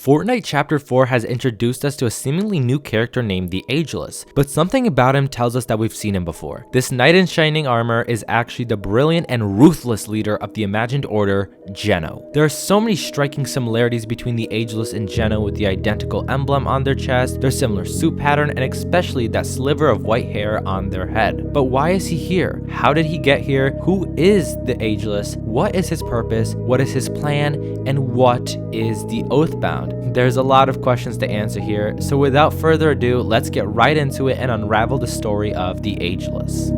Fortnite Chapter 4 has introduced us to a seemingly new character named the Ageless, but something about him tells us that we've seen him before. This knight in shining armor is actually the brilliant and ruthless leader of the imagined order, Geno. There are so many striking similarities between the Ageless and Geno, with the identical emblem on their chest, their similar suit pattern, and especially that sliver of white hair on their head. But why is he here? How did he get here? Who is the Ageless? What is his purpose? What is his plan? And what is the Oathbound? There's a lot of questions to answer here, so without further ado, let's get right into it and unravel the story of the Ageless.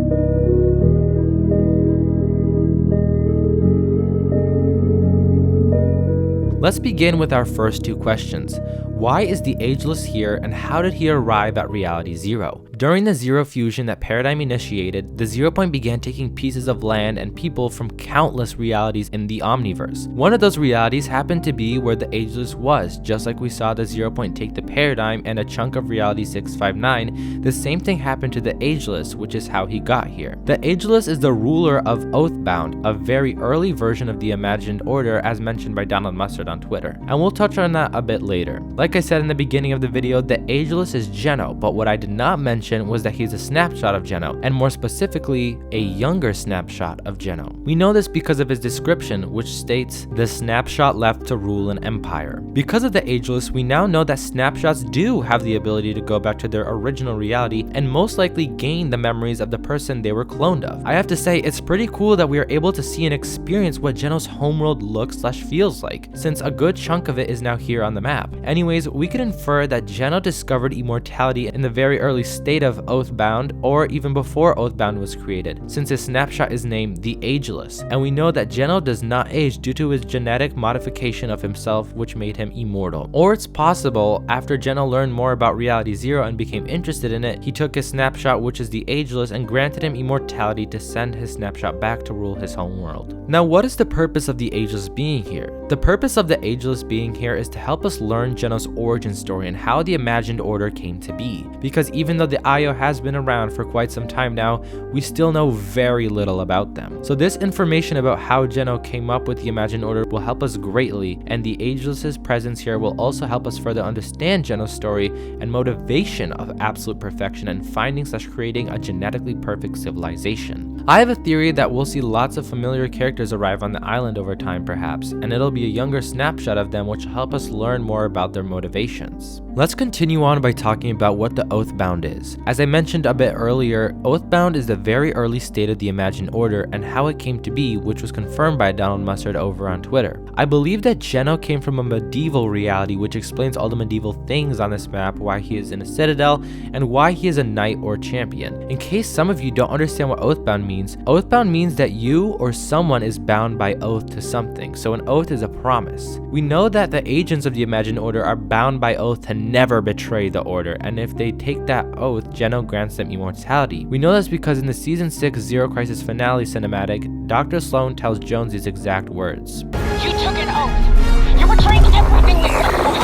Let's begin with our first two questions. Why is the Ageless here, and how did he arrive at Reality Zero? During the Zero fusion that Paradigm initiated, the 0 Point began taking pieces of land and people from countless realities in the Omniverse. One of those realities happened to be where the Ageless was. Just like we saw the 0 Point take the Paradigm and a chunk of Reality 659, the same thing happened to the Ageless, which is how he got here. The Ageless is the ruler of Oathbound, a very early version of the Imagined Order, as mentioned by Donald Mustard on Twitter, and we'll touch on that a bit later. Like I said in the beginning of the video, the Ageless is Geno, but what I did not mention was that he's a snapshot of Geno, and more specifically, a younger snapshot of Geno. We know this because of his description, which states, "The snapshot left to rule an empire." Because of the Ageless, we now know that snapshots do have the ability to go back to their original reality and most likely gain the memories of the person they were cloned of. I have to say, it's pretty cool that we are able to see and experience what Geno's homeworld looks/feels like, since a good chunk of it is now here on the map. Anyways, we could infer that Geno discovered immortality in the very early state of Oathbound, or even before Oathbound was created, since his snapshot is named the Ageless, and we know that Geno does not age due to his genetic modification of himself, which made him immortal. Or it's possible, after Geno learned more about Reality Zero and became interested in it, he took his snapshot, which is the Ageless, and granted him immortality to send his snapshot back to rule his home world. Now, what is the purpose of the Ageless being here? The purpose of the Ageless being here is to help us learn Geno's origin story and how the Imagined Order came to be, because even though the IO has been around for quite some time now, we still know very little about them. So this information about how Geno came up with the Imagined Order will help us greatly, and the Ageless's presence here will also help us further understand Geno's story and motivation of absolute perfection and finding/creating a genetically perfect civilization. I have a theory that we'll see lots of familiar characters arrive on the island over time perhaps, and it'll be a younger snapshot of them which will help us learn more about their motivations. Let's continue on by talking about what the Oathbound is. As I mentioned a bit earlier, Oathbound is the very early state of the Imagined Order and how it came to be, which was confirmed by Donald Mustard over on Twitter. I believe that Geno came from a medieval reality, which explains all the medieval things on this map, why he is in a citadel, and why he is a knight or champion. In case some of you don't understand what Oathbound means that you or someone is bound by oath to something, so an oath is a promise. We know that the agents of the Imagined Order are bound by oath to never betray the Order, and if they take that oath, Geno grants them immortality. We know this because in the Season 6 Zero Crisis finale cinematic, Dr. Sloan tells Jones these exact words. You took an oath! You're betraying everything we stood for!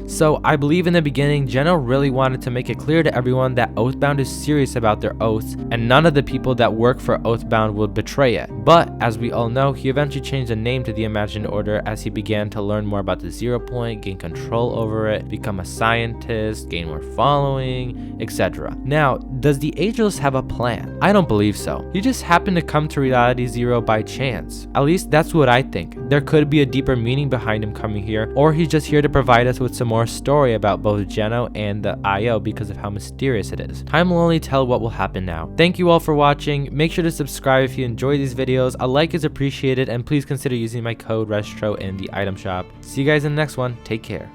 So I believe in the beginning, Geno really wanted to make it clear to everyone that Oathbound is serious about their oaths, and none of the people that work for Oathbound would betray it. But as we all know, he eventually changed the name to the Imagined Order as he began to learn more about the 0 Point, gain control over it, become a scientist, gain more following, etc. Now, does the Ageless have a plan? I don't believe so. He just happened to come to Reality Zero by chance. At least that's what I think. There could be a deeper meaning behind him coming here, or he's just here to provide us with some more story about both Geno and the IO because of how mysterious it is. Time will only tell what will happen now. Thank you all for watching. Make sure to subscribe if you enjoy these videos. A like is appreciated, and please consider using my code Rezztro in the item shop. See you guys in the next one. Take care.